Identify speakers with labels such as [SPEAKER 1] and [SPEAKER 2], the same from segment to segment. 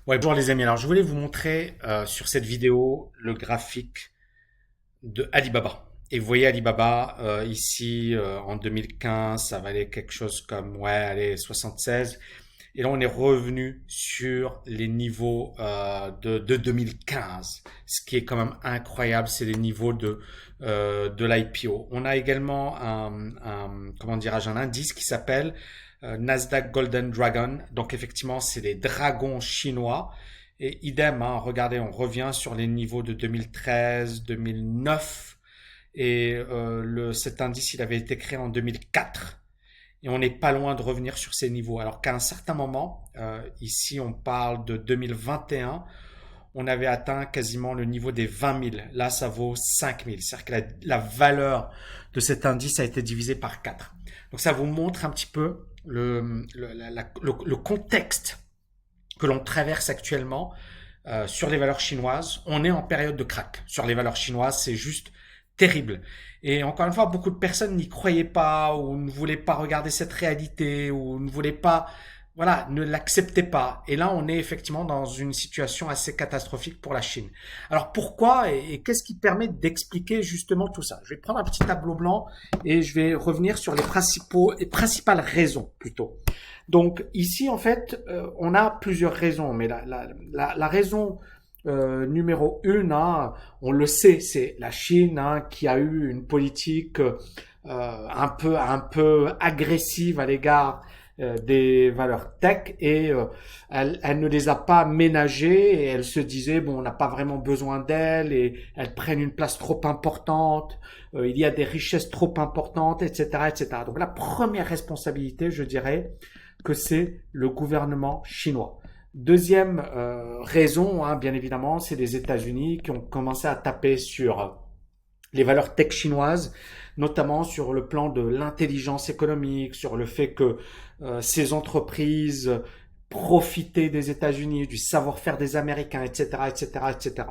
[SPEAKER 1] Ouais, bonjour les amis. Alors, je voulais vous montrer sur cette vidéo le graphique de Alibaba. Et vous voyez Alibaba ici en 2015, ça valait quelque chose comme ouais, allez 76. Et là, on est revenu sur les niveaux de 2015, ce qui est quand même incroyable. C'est les niveaux de l'IPO. On a également comment dirais-je, un indice qui s'appelle Nasdaq Golden Dragon. Donc effectivement, c'est les dragons chinois. Et idem, hein, regardez, on revient sur les niveaux de 2013, 2009. Et cet indice, il avait été créé en 2004. Et on n'est pas loin de revenir sur ces niveaux. Alors qu'à un certain moment, ici on parle de 2021, on avait atteint quasiment le niveau des 20 000. Là, ça vaut 5 000. C'est-à-dire que la valeur de cet indice a été divisée par 4. Donc ça vous montre un petit peu le contexte que l'on traverse actuellement sur les valeurs chinoises. On est en période de crack sur les valeurs chinoises. C'est juste terrible. Et encore une fois, beaucoup de personnes n'y croyaient pas ou ne voulaient pas regarder cette réalité ou ne voulaient pas, voilà, ne l'acceptaient pas. Et là, on est effectivement dans une situation assez catastrophique pour la Chine. Alors pourquoi et qu'est-ce qui permet d'expliquer justement tout ça? Je vais prendre un petit tableau blanc et je vais revenir sur les principales raisons plutôt. Donc ici, en fait, on a plusieurs raisons, mais la raison numéro une, hein, on le sait, c'est la Chine hein, qui a eu une politique un peu agressive à l'égard des valeurs tech et elle ne les a pas ménagées et elle se disait bon on n'a pas vraiment besoin d'elles et elles prennent une place trop importante, il y a des richesses trop importantes, etc., etc. Donc la première responsabilité, je dirais que c'est le gouvernement chinois. Deuxième raison, hein, bien évidemment, c'est les États-Unis qui ont commencé à taper sur les valeurs tech chinoises, notamment sur le plan de l'intelligence économique, sur le fait que ces entreprises profitaient des États-Unis, du savoir-faire des Américains, etc., etc., etc.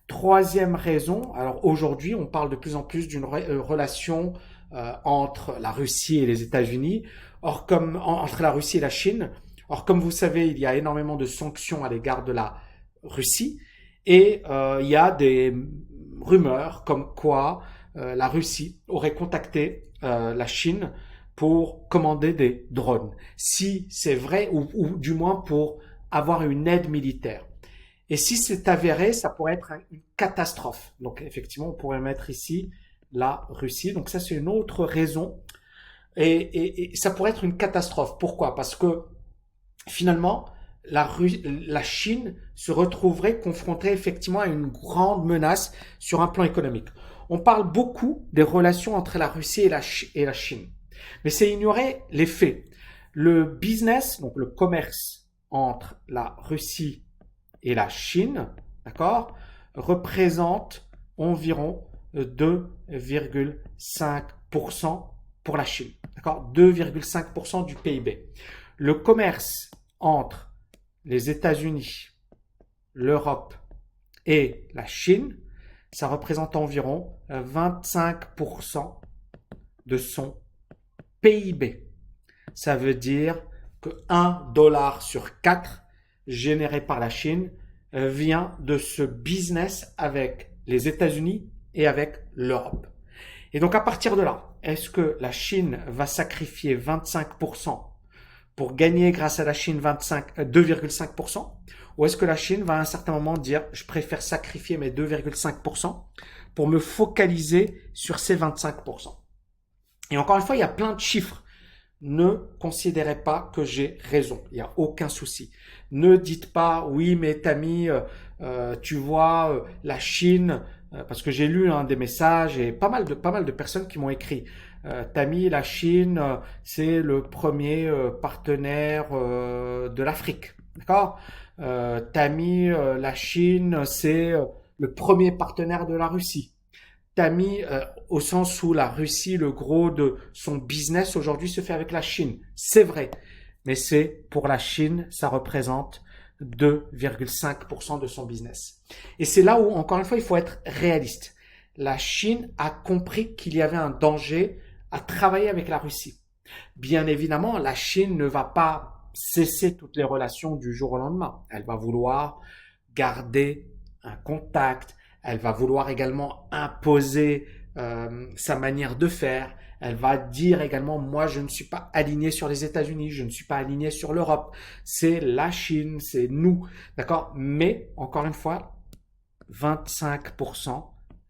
[SPEAKER 1] Troisième raison, alors aujourd'hui, on parle de plus en plus d'une relation entre la Russie et les États-Unis, entre la Russie et la Chine. Or, comme vous savez, il y a énormément de sanctions à l'égard de la Russie et il y a des rumeurs comme quoi la Russie aurait contacté la Chine pour commander des drones. Si c'est vrai, ou du moins pour avoir une aide militaire. Et si c'est avéré, ça pourrait être une catastrophe. Donc effectivement, on pourrait mettre ici la Russie. Donc ça, c'est une autre raison. Et ça pourrait être une catastrophe. Pourquoi? Parce que finalement, la Chine se retrouverait confrontée effectivement à une grande menace sur un plan économique. On parle beaucoup des relations entre la Russie et la Chine, mais c'est ignorer les faits. Le business, donc le commerce entre la Russie et la Chine, d'accord, représente environ 2,5% pour la Chine, d'accord, 2,5% du PIB. Le commerce entre les États-Unis, l'Europe et la Chine, ça représente environ 25% de son PIB. Ça veut dire que 1 dollar sur 4 généré par la Chine vient de ce business avec les États-Unis et avec l'Europe. Et donc à partir de là, est-ce que la Chine va sacrifier 25% pour gagner grâce à la Chine 2,5%, ou est-ce que la Chine va à un certain moment dire je préfère sacrifier mes 2,5% pour me focaliser sur ces 25%? Et encore une fois, il y a plein de chiffres. Ne considérez pas que j'ai raison, il n'y a aucun souci. Ne dites pas oui mais Tammy, tu vois la Chine, parce que j'ai lu des messages et pas mal de personnes qui m'ont écrit. Tammy, la Chine, c'est le premier partenaire de l'Afrique, d'accord? Tammy, la Chine, c'est le premier partenaire de la Russie. Tammy, au sens où la Russie, le gros de son business aujourd'hui se fait avec la Chine. C'est vrai, mais c'est pour la Chine, ça représente 2,5% de son business. Et c'est là où, encore une fois, il faut être réaliste. La Chine a compris qu'il y avait un danger à travailler avec la Russie. Bien évidemment, la Chine ne va pas cesser toutes les relations du jour au lendemain. Elle va vouloir garder un contact. Elle va vouloir également imposer sa manière de faire. Elle va dire également, moi, je ne suis pas aligné sur les États-Unis, je ne suis pas aligné sur l'Europe. C'est la Chine, c'est nous. D'accord? Mais, encore une fois, 25%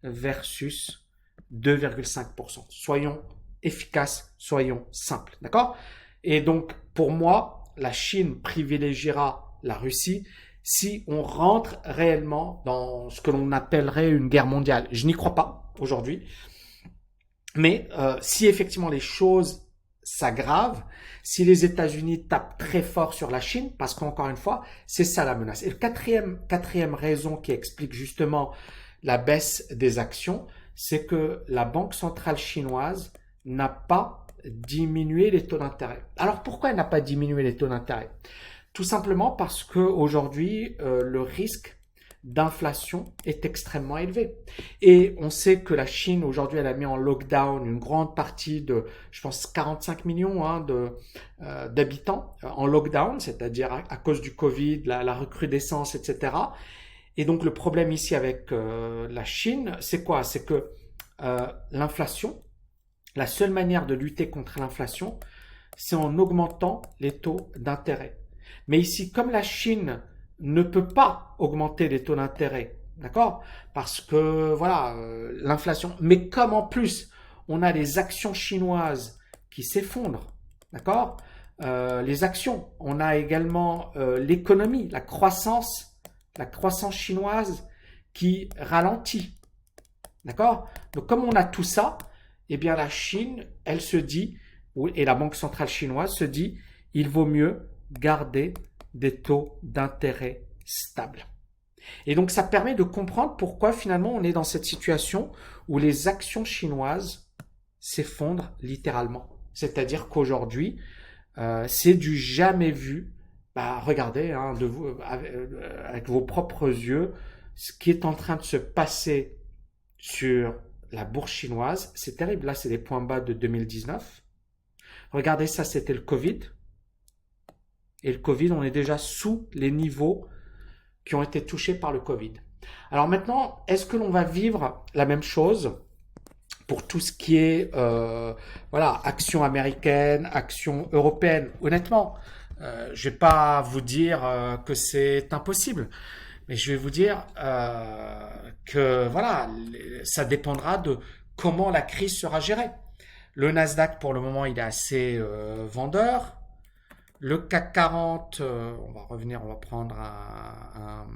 [SPEAKER 1] versus 2,5%. Soyons efficaces, soyons simples. D'accord? Et donc, pour moi, la Chine privilégiera la Russie si on rentre réellement dans ce que l'on appellerait une guerre mondiale. Je n'y crois pas aujourd'hui. Mais si effectivement les choses s'aggravent, si les États-Unis tapent très fort sur la Chine, parce qu'encore une fois, c'est ça la menace. Et le quatrième raison qui explique justement la baisse des actions, c'est que la Banque centrale chinoise n'a pas diminué les taux d'intérêt. Alors pourquoi elle n'a pas diminué les taux d'intérêt? Tout simplement parce qu'aujourd'hui, le risque d'inflation est extrêmement élevé. Et on sait que la Chine, aujourd'hui, elle a mis en lockdown une grande partie de, je pense, 45 millions d'habitants en lockdown, c'est-à-dire à cause du Covid, la recrudescence, etc. Et donc, le problème ici avec la Chine, c'est quoi? C'est que l'inflation, la seule manière de lutter contre l'inflation, c'est en augmentant les taux d'intérêt. Mais ici, comme la Chine ne peut pas augmenter les taux d'intérêt, d'accord? Parce que, voilà, l'inflation. Mais comme en plus, on a les actions chinoises qui s'effondrent, d'accord? Les actions, on a également l'économie, la croissance chinoise qui ralentit, d'accord? Donc, comme on a tout ça, eh bien, la Chine, elle se dit, et la Banque centrale chinoise se dit, il vaut mieux garder des taux d'intérêt stables. Et donc, ça permet de comprendre pourquoi finalement on est dans cette situation où les actions chinoises s'effondrent littéralement. C'est-à-dire qu'aujourd'hui, c'est du jamais vu. Bah, regardez avec vos propres yeux ce qui est en train de se passer sur la bourse chinoise. C'est terrible. Là, c'est les points bas de 2019. Regardez ça, c'était le Covid. Et le Covid, on est déjà sous les niveaux qui ont été touchés par le Covid. Alors maintenant, est-ce que l'on va vivre la même chose pour tout ce qui est action américaine, action européenne? Honnêtement, je vais pas vous dire que c'est impossible, mais je vais vous dire que voilà, ça dépendra de comment la crise sera gérée. Le Nasdaq, pour le moment, il est assez vendeur. Le CAC 40, on va revenir, on va prendre un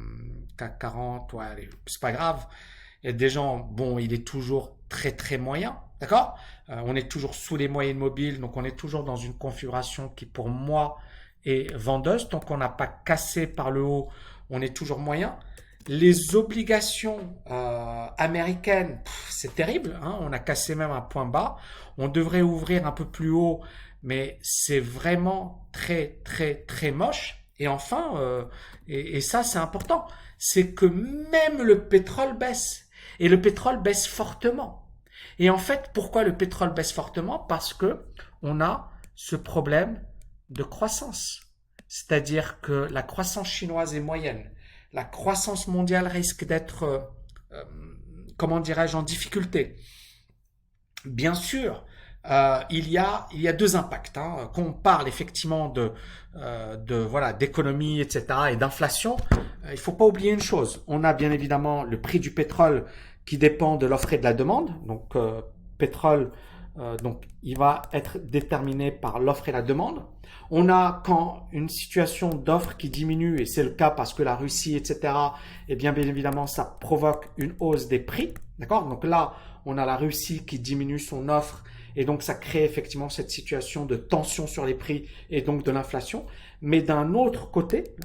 [SPEAKER 1] CAC 40, ouais, allez, c'est pas grave. Il y a des gens, bon, il est toujours très très moyen, d'accord? On est toujours sous les moyennes mobiles, donc on est toujours dans une configuration qui pour moi est vendeuse. Tant qu'on n'a pas cassé par le haut, on est toujours moyen. Les obligations américaines, c'est terrible, hein, on a cassé même un point bas. On devrait ouvrir un peu plus haut, mais c'est vraiment très très très moche. Et enfin, et ça c'est important, c'est que même le pétrole baisse. Et le pétrole baisse fortement. Et en fait, pourquoi le pétrole baisse fortement? Parce que on a ce problème de croissance. C'est-à-dire que la croissance chinoise est moyenne. La croissance mondiale risque d'être, comment dirais-je, en difficulté. Bien sûr, il y a deux impacts. Hein. Quand on parle effectivement d'économie, etc., et d'inflation, il faut pas oublier une chose. On a bien évidemment le prix du pétrole qui dépend de l'offre et de la demande. Donc, pétrole, donc il va être déterminé par l'offre et la demande. On a quand une situation d'offre qui diminue, et c'est le cas parce que la Russie, etc., et bien évidemment, ça provoque une hausse des prix. D'accord? Donc là, on a la Russie qui diminue son offre et donc ça crée effectivement cette situation de tension sur les prix et donc de l'inflation. Mais d'un autre côté,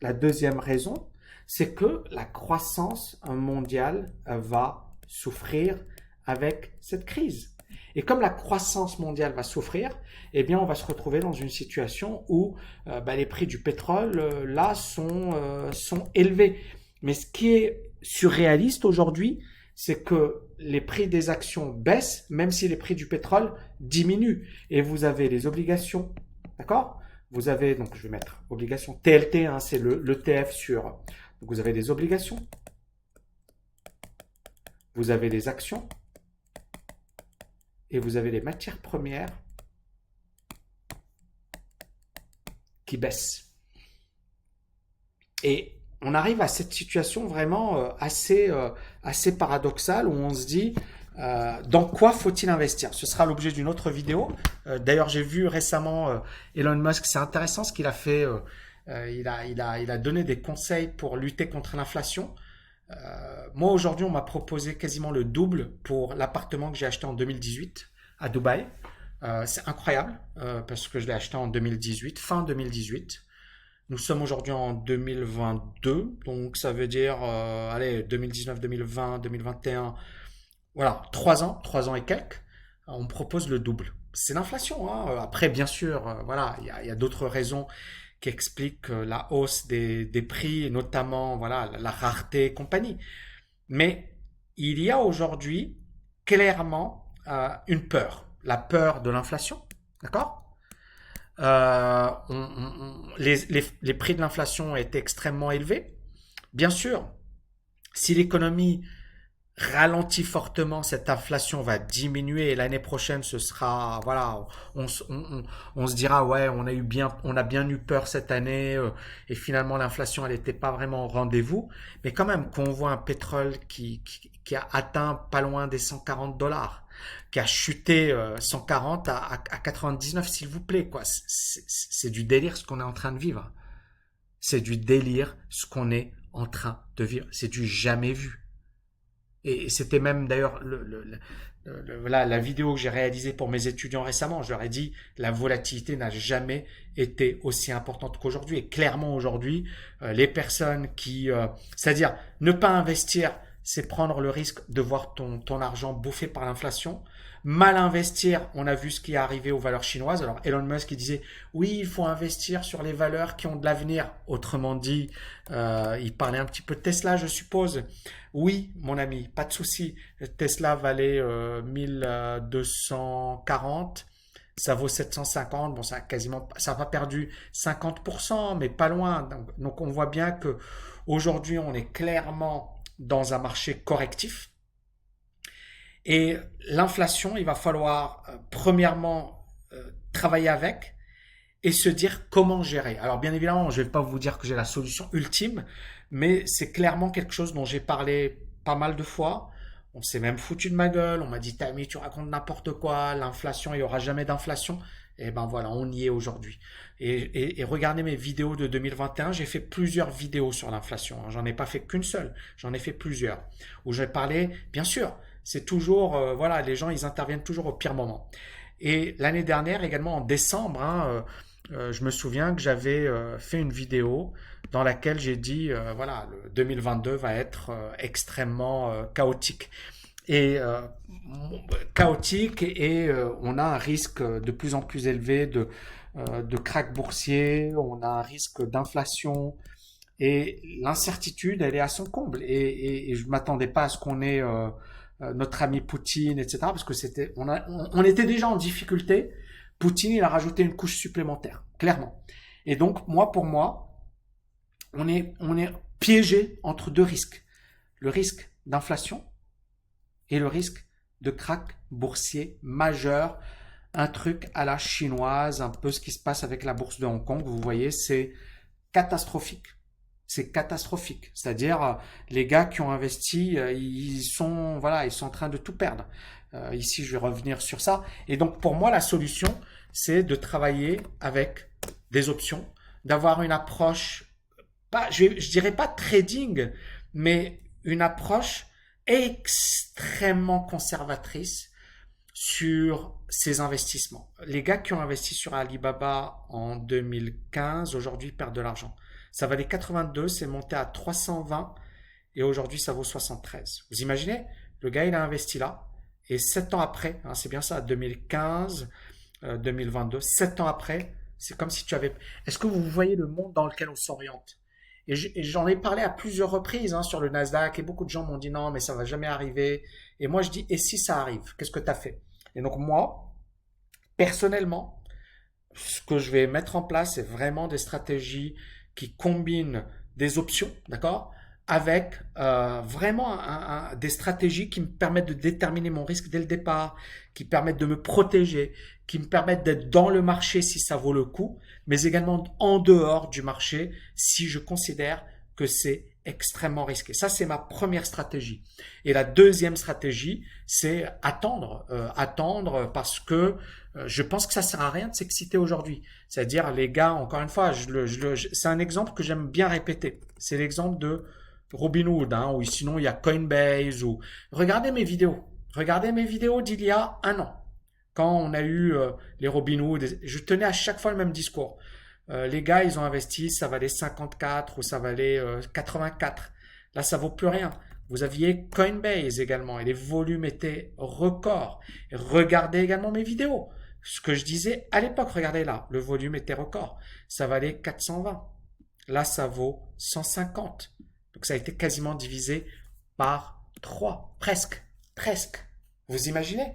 [SPEAKER 1] la deuxième raison, c'est que la croissance mondiale va souffrir avec cette crise. Et comme la croissance mondiale va souffrir, eh bien, on va se retrouver dans une situation où les prix du pétrole, là, sont élevés. Mais ce qui est surréaliste aujourd'hui, c'est que les prix des actions baissent, même si les prix du pétrole diminuent. Et vous avez les obligations, d'accord, Vous avez, donc je vais mettre obligations, TLT, hein, c'est l'ETF sur, donc vous avez des obligations, vous avez des actions, et vous avez les matières premières qui baissent. Et on arrive à cette situation vraiment assez paradoxale où on se dit dans quoi faut-il investir? Ce sera l'objet d'une autre vidéo. D'ailleurs, j'ai vu récemment Elon Musk, c'est intéressant ce qu'il a fait. Il a donné des conseils pour lutter contre l'inflation. Moi, aujourd'hui, on m'a proposé quasiment le double pour l'appartement que j'ai acheté en 2018 à Dubaï. C'est incroyable parce que je l'ai acheté en 2018, fin 2018. Nous sommes aujourd'hui en 2022, donc ça veut dire, allez, 2019, 2020, 2021, voilà, 3 ans et quelques, on me propose le double. C'est l'inflation, hein. Après, bien sûr, voilà, il y a d'autres raisons qui expliquent la hausse des prix, et notamment, voilà, la rareté et compagnie. Mais il y a aujourd'hui clairement une peur, la peur de l'inflation, d'accord? Les prix de l'inflation étaient extrêmement élevés. Bien sûr, si l'économie ralentit fortement, cette inflation va diminuer et l'année prochaine, ce sera, voilà, on se dira, ouais, on a bien eu peur cette année et finalement l'inflation, elle n'était pas vraiment au rendez-vous. Mais quand même, quand on voit un pétrole qui a atteint pas loin des 140 dollars, qui a chuté 140 à 99, s'il vous plaît, quoi. C'est du délire ce qu'on est en train de vivre. C'est du délire ce qu'on est en train de vivre. C'est du jamais vu. Et c'était même d'ailleurs voilà, la vidéo que j'ai réalisée pour mes étudiants récemment. Je leur ai dit, la volatilité n'a jamais été aussi importante qu'aujourd'hui. Et clairement aujourd'hui, les personnes c'est-à-dire ne pas investir, c'est prendre le risque de voir ton argent bouffé par l'inflation. Mal investir, on a vu ce qui est arrivé aux valeurs chinoises. Alors Elon Musk il disait, oui, il faut investir sur les valeurs qui ont de l'avenir. Autrement dit, il parlait un petit peu de Tesla, je suppose. Oui, mon ami, pas de souci. Tesla valait 1240, ça vaut 750. Bon, ça n'a pas perdu 50%, mais pas loin. Donc on voit bien que aujourd'hui, on est clairement dans un marché correctif. Et l'inflation, il va falloir premièrement travailler avec et se dire comment gérer. Alors bien évidemment, je ne vais pas vous dire que j'ai la solution ultime, mais c'est clairement quelque chose dont j'ai parlé pas mal de fois. On s'est même foutu de ma gueule, on m'a dit Tammy, tu racontes n'importe quoi, l'inflation, il n'y aura jamais d'inflation. Et ben voilà, on y est aujourd'hui. Et regardez mes vidéos de 2021, j'ai fait plusieurs vidéos sur l'inflation. J'en ai pas fait qu'une seule, j'en ai fait plusieurs. Où j'ai parlé, bien sûr, c'est toujours, voilà, les gens, ils interviennent toujours au pire moment. Et l'année dernière, également en décembre, hein, je me souviens que j'avais fait une vidéo dans laquelle j'ai dit, voilà, le 2022 va être extrêmement chaotique. Et chaotique et on a un risque de plus en plus élevé de krach boursier, on a un risque d'inflation et l'incertitude, elle est à son comble. Et je ne m'attendais pas à ce qu'on ait notre ami Poutine, etc. Parce que on était déjà en difficulté. Poutine, il a rajouté une couche supplémentaire, clairement. Et donc, pour moi, on est piégé entre deux risques. Le risque d'inflation et le risque de krach boursier majeur. Un truc à la chinoise, un peu ce qui se passe avec la bourse de Hong Kong. Vous voyez, c'est catastrophique. C'est catastrophique. C'est-à-dire, les gars qui ont investi, ils sont en train de tout perdre. Ici, je vais revenir sur ça. Et donc, pour moi, la solution, c'est de travailler avec des options, d'avoir une approche, je dirais pas trading, mais une approche extrêmement conservatrice sur ces investissements. Les gars qui ont investi sur Alibaba en 2015, aujourd'hui, perdent de l'argent. Ça valait 82, c'est monté à 320 et aujourd'hui ça vaut 73. Vous imaginez? Le gars il a investi là et 7 ans après, hein, c'est bien ça, 2015, 2022, 7 ans après, c'est comme si tu avais... Est-ce que vous voyez le monde dans lequel on s'oriente? Et j'en ai parlé à plusieurs reprises hein, sur le Nasdaq et beaucoup de gens m'ont dit non mais ça va jamais arriver. Et moi je dis et si ça arrive, qu'est-ce que tu as fait? Et donc moi, personnellement, ce que je vais mettre en place, c'est vraiment des stratégies qui combinent des options, d'accord, avec vraiment des stratégies qui me permettent de déterminer mon risque dès le départ, qui permettent de me protéger, qui me permettent d'être dans le marché si ça vaut le coup, mais également en dehors du marché si je considère que c'est extrêmement risqué. Ça, c'est ma première stratégie. Et la deuxième stratégie, c'est attendre. Attendre parce que je pense que ça sert à rien de s'exciter aujourd'hui. C'est-à-dire, les gars, encore une fois, c'est un exemple que j'aime bien répéter. C'est l'exemple de Robinhood, hein, ou sinon il y a Coinbase, ou regardez mes vidéos. Regardez mes vidéos d'il y a un an. Quand on a eu les Robinhood, je tenais à chaque fois le même discours. Les gars, ils ont investi, ça valait 54 ou ça valait 84. Là, ça vaut plus rien. Vous aviez Coinbase également et les volumes étaient records. Regardez également mes vidéos. Ce que je disais à l'époque, regardez là, le volume était record. Ça valait 420. Là, ça vaut 150. Donc, ça a été quasiment divisé par 3. Presque. Presque. Vous imaginez?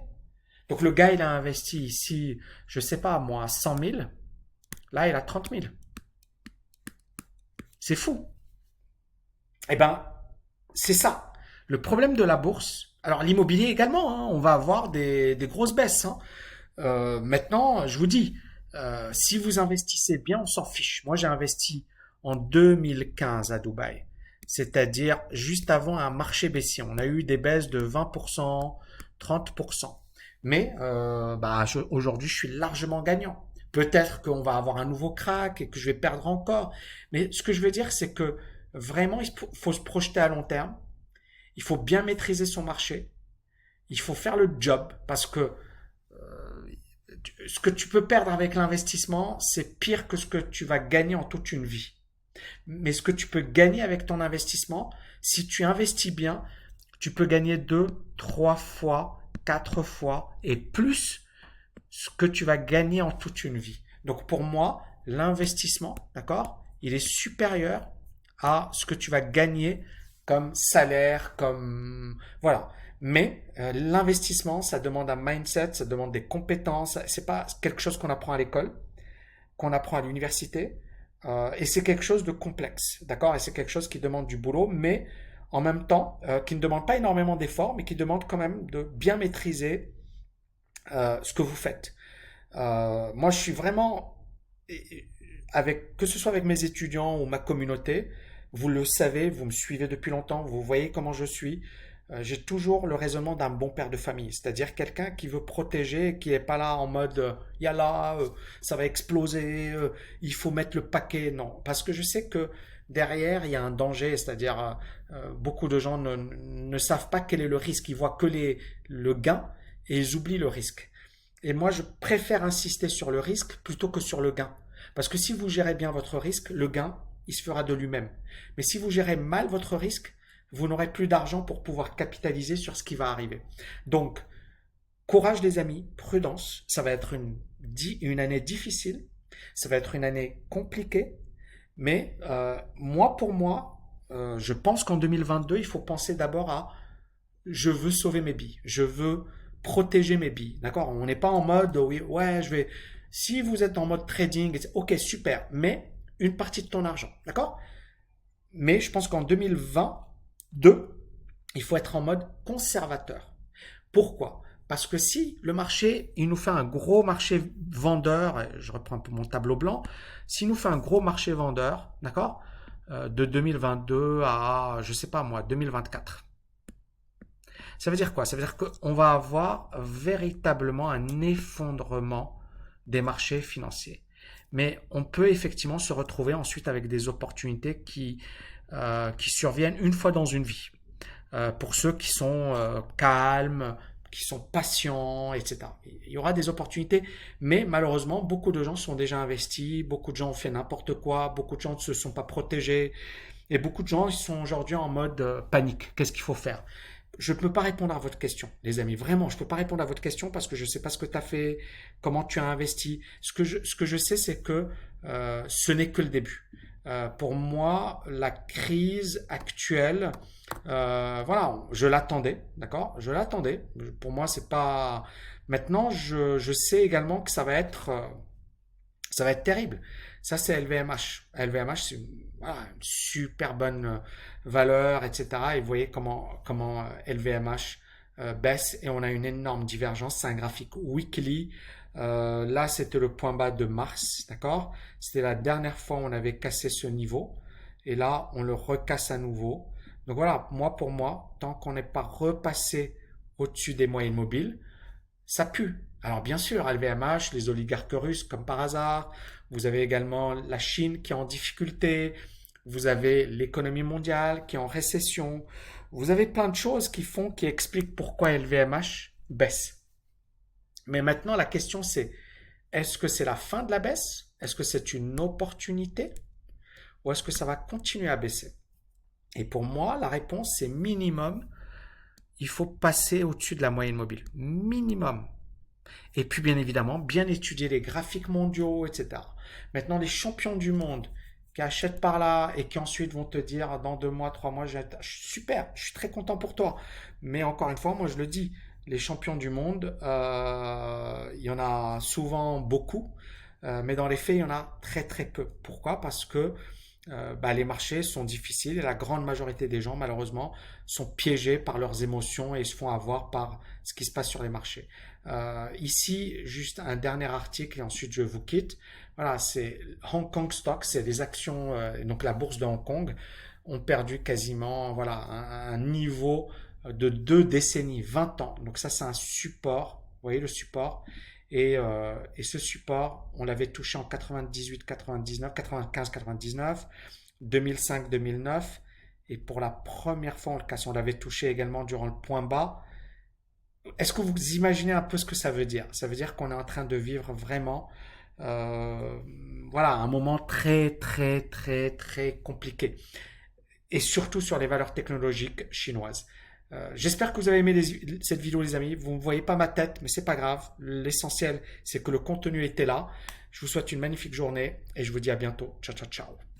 [SPEAKER 1] Donc, le gars, il a investi ici, je sais pas, moi, 100 000. Là, il a 30 000. C'est fou. Eh ben, c'est ça. Le problème de la bourse, alors l'immobilier également, hein, on va avoir des grosses baisses. Hein. Maintenant, je vous dis, si vous investissez bien, on s'en fiche. Moi, j'ai investi en 2015 à Dubaï, c'est-à-dire juste avant un marché baissier. On a eu des baisses de 20%, 30%. Mais aujourd'hui, je suis largement gagnant. Peut-être qu'on va avoir un nouveau crack et que je vais perdre encore. Mais ce que je veux dire, c'est que vraiment, il faut se projeter à long terme. Il faut bien maîtriser son marché. Il faut faire le job parce que ce que tu peux perdre avec l'investissement, c'est pire que ce que tu vas gagner en toute une vie. Mais ce que tu peux gagner avec ton investissement, si tu investis bien, tu peux gagner 2, 3 fois, 4 fois et plus ce que tu vas gagner en toute une vie. Donc pour moi, l'investissement, d'accord, il est supérieur à ce que tu vas gagner comme salaire, comme voilà. Mais l'investissement, ça demande un mindset, ça demande des compétences. C'est pas quelque chose qu'on apprend à l'école, qu'on apprend à l'université, et c'est quelque chose de complexe, d'accord. Et c'est quelque chose qui demande du boulot, mais en même temps, qui ne demande pas énormément d'efforts, mais qui demande quand même de bien maîtriser ce que vous faites. Moi, je suis vraiment, avec, que ce soit avec mes étudiants ou ma communauté, vous le savez, vous me suivez depuis longtemps, vous voyez comment je suis. J'ai toujours le raisonnement d'un bon père de famille, c'est-à-dire quelqu'un qui veut protéger, qui n'est pas là en mode yalla, ça va exploser, il faut mettre le paquet. Non, parce que je sais que derrière, il y a un danger, c'est-à-dire beaucoup de gens ne savent pas quel est le risque, ils voient que le gain et ils oublient le risque. Et moi, je préfère insister sur le risque plutôt que sur le gain. Parce que si vous gérez bien votre risque, le gain, il se fera de lui-même. Mais si vous gérez mal votre risque, vous n'aurez plus d'argent pour pouvoir capitaliser sur ce qui va arriver. Donc, courage les amis, prudence, ça va être une année difficile, ça va être une année compliquée, mais pour moi, je pense qu'en 2022, il faut penser d'abord à je veux sauver mes billes, je veux protéger mes billes, d'accord. On n'est pas en mode, oui, ouais, je vais... Si vous êtes en mode trading, ok, super, mais une partie de ton argent, d'accord. Mais je pense qu'en 2022, il faut être en mode conservateur. Pourquoi? Parce que si le marché, il nous fait un gros marché vendeur, je reprends un peu mon tableau blanc, s'il nous fait un gros marché vendeur, d'accord, de 2022 à, je sais pas moi, 2024, ça veut dire quoi? Ça veut dire qu'on va avoir véritablement un effondrement des marchés financiers. Mais on peut effectivement se retrouver ensuite avec des opportunités qui surviennent une fois dans une vie. Pour ceux qui sont calmes, qui sont patients, etc. Il y aura des opportunités, mais malheureusement, beaucoup de gens sont déjà investis, beaucoup de gens ont fait n'importe quoi, beaucoup de gens ne se sont pas protégés, et beaucoup de gens ils sont aujourd'hui en mode panique. Qu'est-ce qu'il faut faire? Je ne peux pas répondre à votre question, les amis. Vraiment, je ne peux pas répondre à votre question parce que je ne sais pas ce que tu as fait, comment tu as investi. Ce que je sais, c'est que ce n'est que le début. Pour moi, la crise actuelle, voilà, je l'attendais, d'accord? Je l'attendais. Pour moi, c'est pas. Maintenant, je sais également que ça va être Ça va être terrible. Ça, c'est LVMH. LVMH, c'est voilà, une super bonne valeur, etc. Et vous voyez comment LVMH baisse et on a une énorme divergence. C'est un graphique weekly. Là, c'était le point bas de mars, d'accord? C'était la dernière fois où on avait cassé ce niveau. Et là, on le recasse à nouveau. Donc voilà, pour moi, tant qu'on n'est pas repassé au-dessus des moyennes mobiles, ça pue. Alors bien sûr, LVMH, les oligarques russes comme par hasard, vous avez également la Chine qui est en difficulté, vous avez l'économie mondiale qui est en récession, vous avez plein de choses qui expliquent pourquoi LVMH baisse. Mais maintenant, la question c'est, est-ce que c'est la fin de la baisse? Est-ce que c'est une opportunité? Ou est-ce que ça va continuer à baisser? Et pour moi, la réponse c'est minimum, il faut passer au-dessus de la moyenne mobile. Minimum. Et puis, bien évidemment, bien étudier les graphiques mondiaux, etc. Maintenant, les champions du monde qui achètent par là et qui ensuite vont te dire dans 2 mois, 3 mois, super, je suis très content pour toi. Mais encore une fois, moi je le dis, les champions du monde, il y en a souvent beaucoup, mais dans les faits, il y en a très très peu. Pourquoi? Parce que les marchés sont difficiles et la grande majorité des gens, malheureusement, sont piégés par leurs émotions et se font avoir par ce qui se passe sur les marchés. Ici, juste un dernier article et ensuite je vous quitte. Voilà, c'est Hong Kong Stock, c'est les actions, donc la bourse de Hong Kong ont perdu quasiment voilà, un niveau de 2 décennies, 20 ans. Donc ça, c'est un support. Vous voyez le support? Et ce support, on l'avait touché en 98, 99, 95, 99, 2005, 2009. Et pour la première fois, on le casse. On l'avait touché également durant le point bas. Est-ce que vous imaginez un peu ce que ça veut dire? Ça veut dire qu'on est en train de vivre vraiment, euh, voilà, un moment très, très, très, très compliqué. Et surtout sur les valeurs technologiques chinoises. J'espère que vous avez aimé cette vidéo, les amis. Vous ne voyez pas ma tête, mais c'est pas grave. L'essentiel, c'est que le contenu était là. Je vous souhaite une magnifique journée et je vous dis à bientôt. Ciao, ciao, ciao.